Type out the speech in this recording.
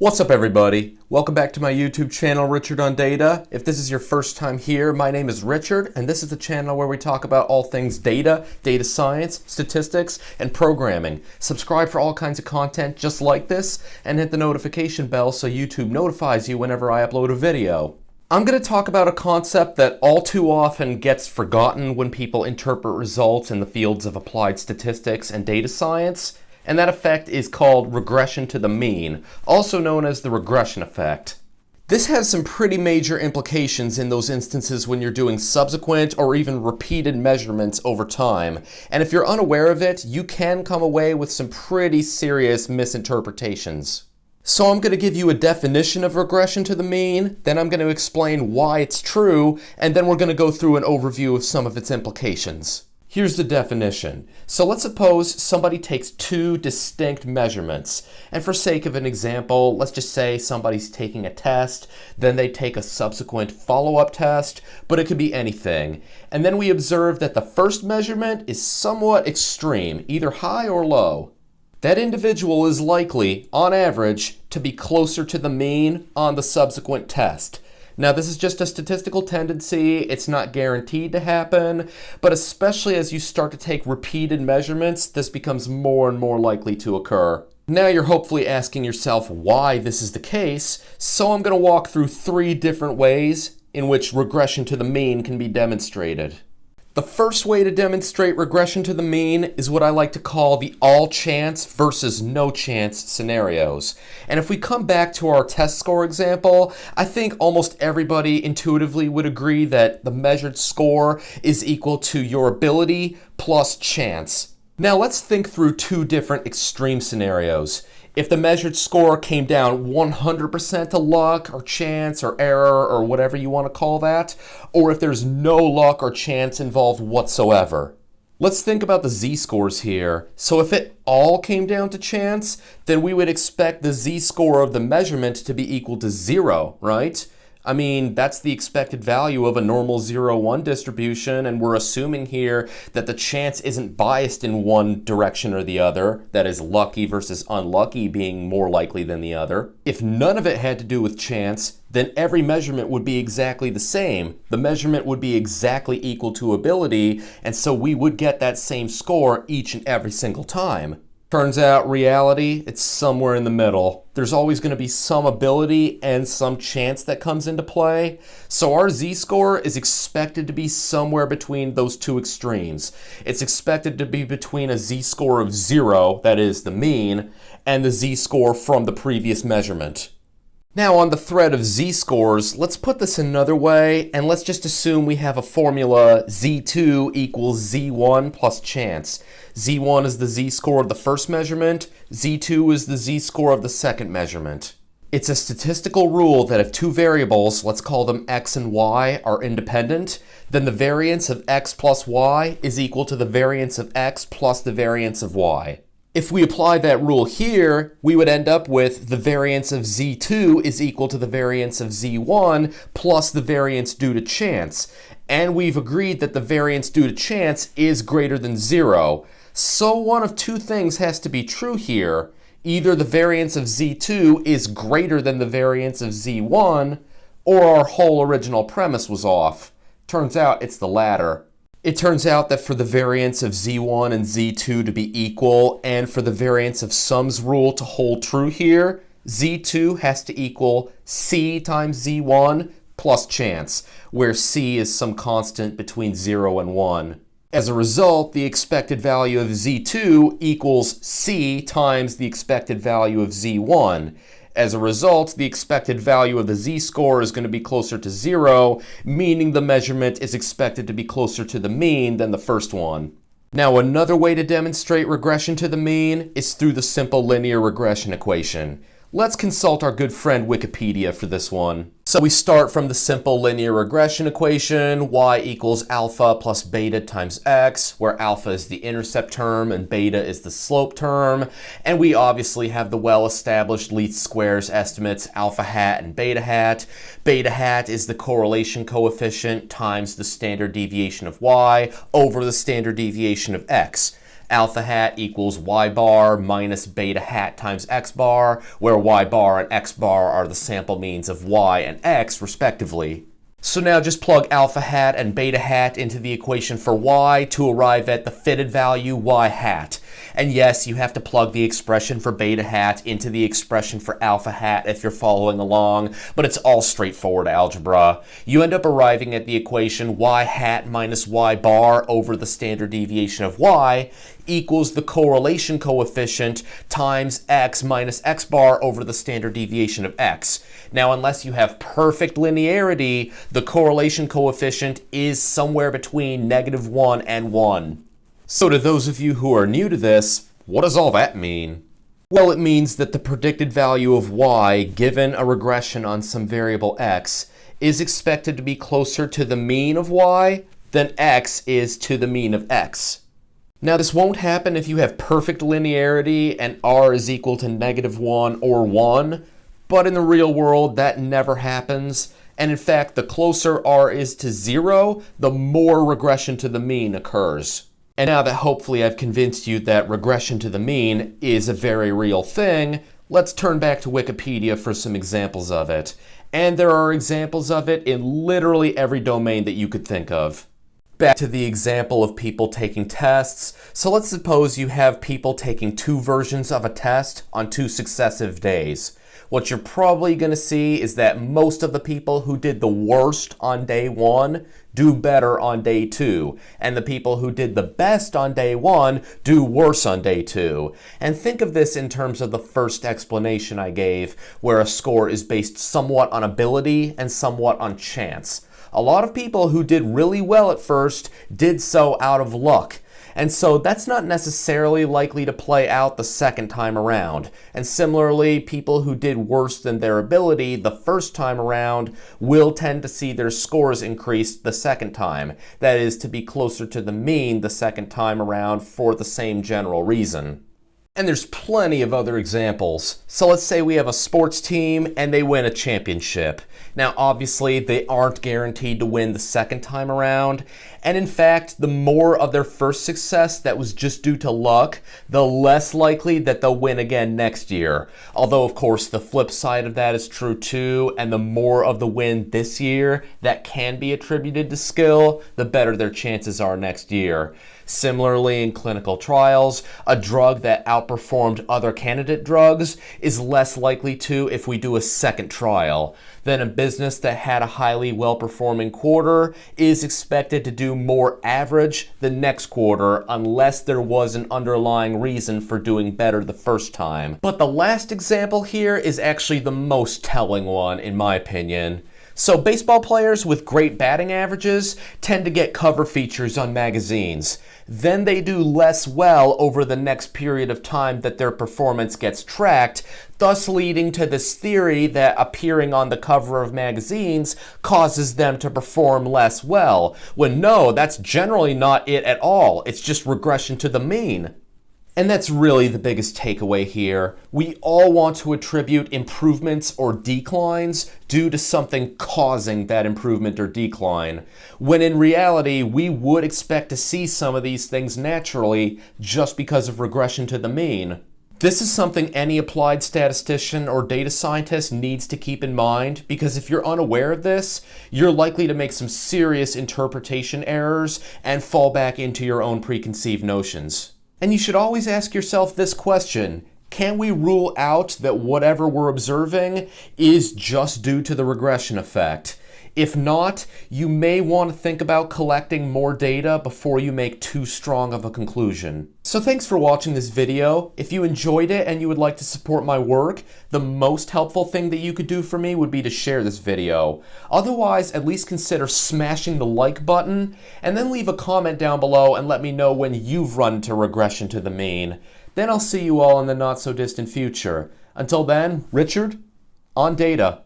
What's up, everybody? Welcome back to my YouTube channel, Richard on Data. If this is your first time here, my name is Richard, and this is the channel where we talk about all things data, data science, statistics, and programming. Subscribe for all kinds of content just like this, and hit the notification bell so YouTube notifies you whenever I upload a video. I'm going to talk about a concept that all too often gets forgotten when people interpret results in the fields of applied statistics and data science. And that effect is called regression to the mean, also known as the regression effect. This has some pretty major implications in those instances when you're doing subsequent or even repeated measurements over time. And if you're unaware of it, you can come away with some pretty serious misinterpretations. So I'm going to give you a definition of regression to the mean, then I'm going to explain why it's true, and then we're going to go through an overview of some of its implications. Here's the definition. So let's suppose somebody takes two distinct measurements. And for sake of an example, let's just say somebody's taking a test, then they take a subsequent follow-up test, but it could be anything. And then we observe that the first measurement is somewhat extreme, either high or low. That individual is likely, on average, to be closer to the mean on the subsequent test. Now, this is just a statistical tendency. It's not guaranteed to happen, but especially as you start to take repeated measurements, this becomes more and more likely to occur. Now you're hopefully asking yourself why this is the case, so I'm going to walk through three different ways in which regression to the mean can be demonstrated. The first way to demonstrate regression to the mean is what I like to call the all chance versus no chance scenarios. And if we come back to our test score example, I think almost everybody intuitively would agree that the measured score is equal to your ability plus chance. Now let's think through two different extreme scenarios. If the measured score came down 100% to luck or chance or error or whatever you want to call that, or if there's no luck or chance involved whatsoever. Let's think about the z-scores here. So if it all came down to chance, then we would expect the z-score of the measurement to be equal to 0, right? I mean, that's the expected value of a normal 0-1 distribution, and we're assuming here that the chance isn't biased in one direction or the other, that is lucky versus unlucky being more likely than the other. If none of it had to do with chance, then every measurement would be exactly the same. The measurement would be exactly equal to ability, and so we would get that same score each and every single time. Turns out reality, it's somewhere in the middle. There's always going to be some ability and some chance that comes into play. So our z-score is expected to be somewhere between those two extremes. It's expected to be between a z-score of 0, that is the mean, and the z-score from the previous measurement. Now on the thread of z-scores, let's put this another way, and let's just assume we have a formula z2 equals z1 plus chance. z1 is the z-score of the first measurement, z2 is the z-score of the second measurement. It's a statistical rule that if two variables, let's call them x and y, are independent, then the variance of x plus y is equal to the variance of x plus the variance of y. If we apply that rule here, we would end up with the variance of z2 is equal to the variance of z1 plus the variance due to chance. And we've agreed that the variance due to chance is greater than 0. So one of two things has to be true here. Either the variance of z2 is greater than the variance of z1, or our whole original premise was off. Turns out it's the latter. It turns out that for the variance of z1 and z2 to be equal, and for the variance of sums rule to hold true here, z2 has to equal c times z1 plus chance, where c is some constant between 0 and 1. As a result, the expected value of z2 equals c times the expected value of z1. As a result, the expected value of the z-score is going to be closer to 0, meaning the measurement is expected to be closer to the mean than the first one. Now, another way to demonstrate regression to the mean is through the simple linear regression equation. Let's consult our good friend Wikipedia for this one. So we start from the simple linear regression equation, y equals alpha plus beta times x, where alpha is the intercept term and beta is the slope term. And we obviously have the well-established least squares estimates, alpha hat and beta hat. Beta hat is the correlation coefficient times the standard deviation of y over the standard deviation of x. Alpha hat equals y bar minus beta hat times x bar, where y bar and x bar are the sample means of y and x, respectively. So now just plug alpha hat and beta hat into the equation for y to arrive at the fitted value y hat. And yes, you have to plug the expression for beta hat into the expression for alpha hat if you're following along, but it's all straightforward algebra. You end up arriving at the equation y hat minus y bar over the standard deviation of y equals the correlation coefficient times x minus x bar over the standard deviation of x. Now, unless you have perfect linearity, the correlation coefficient is somewhere between -1 and 1. So to those of you who are new to this, what does all that mean? Well, it means that the predicted value of y, given a regression on some variable x, is expected to be closer to the mean of y than x is to the mean of x. Now, this won't happen if you have perfect linearity and r is equal to -1 or 1, but in the real world, that never happens. And in fact, the closer r is to 0, the more regression to the mean occurs. And now that hopefully I've convinced you that regression to the mean is a very real thing, let's turn back to Wikipedia for some examples of it. And there are examples of it in literally every domain that you could think of. Back to the example of people taking tests. So let's suppose you have people taking 2 versions of a test on 2 successive days. What you're probably going to see is that most of the people who did the worst on day 1 do better on day 2, and the people who did the best on day 1 do worse on day 2. And think of this in terms of the first explanation I gave, where a score is based somewhat on ability and somewhat on chance. A lot of people who did really well at first did so out of luck. And so that's not necessarily likely to play out the second time around. And similarly, people who did worse than their ability the first time around will tend to see their scores increase the second time. That is, to be closer to the mean the second time around for the same general reason. And there's plenty of other examples. So let's say we have a sports team and they win a championship. Now, obviously, they aren't guaranteed to win the second time around. And in fact, the more of their first success that was just due to luck, the less likely that they'll win again next year. Although, of course, the flip side of that is true too. And the more of the win this year that can be attributed to skill, the better their chances are next year. Similarly, in clinical trials, a drug that outperformed other candidate drugs is less likely to if we do a second trial. Then a business that had a highly well-performing quarter is expected to do more average the next quarter unless there was an underlying reason for doing better the first time. But the last example here is actually the most telling one, in my opinion. So baseball players with great batting averages tend to get cover features on magazines. Then they do less well over the next period of time that their performance gets tracked, thus leading to this theory that appearing on the cover of magazines causes them to perform less well, when no, that's generally not it at all. It's just regression to the mean. And that's really the biggest takeaway here. We all want to attribute improvements or declines due to something causing that improvement or decline, when in reality, we would expect to see some of these things naturally just because of regression to the mean. This is something any applied statistician or data scientist needs to keep in mind, because if you're unaware of this, you're likely to make some serious interpretation errors and fall back into your own preconceived notions. And you should always ask yourself this question: can we rule out that whatever we're observing is just due to the regression effect? If not, you may want to think about collecting more data before you make too strong of a conclusion. So thanks for watching this video. If you enjoyed it and you would like to support my work, the most helpful thing that you could do for me would be to share this video. Otherwise, at least consider smashing the like button, and then leave a comment down below and let me know when you've run into regression to the mean. Then I'll see you all in the not so distant future. Until then, Richard, on data.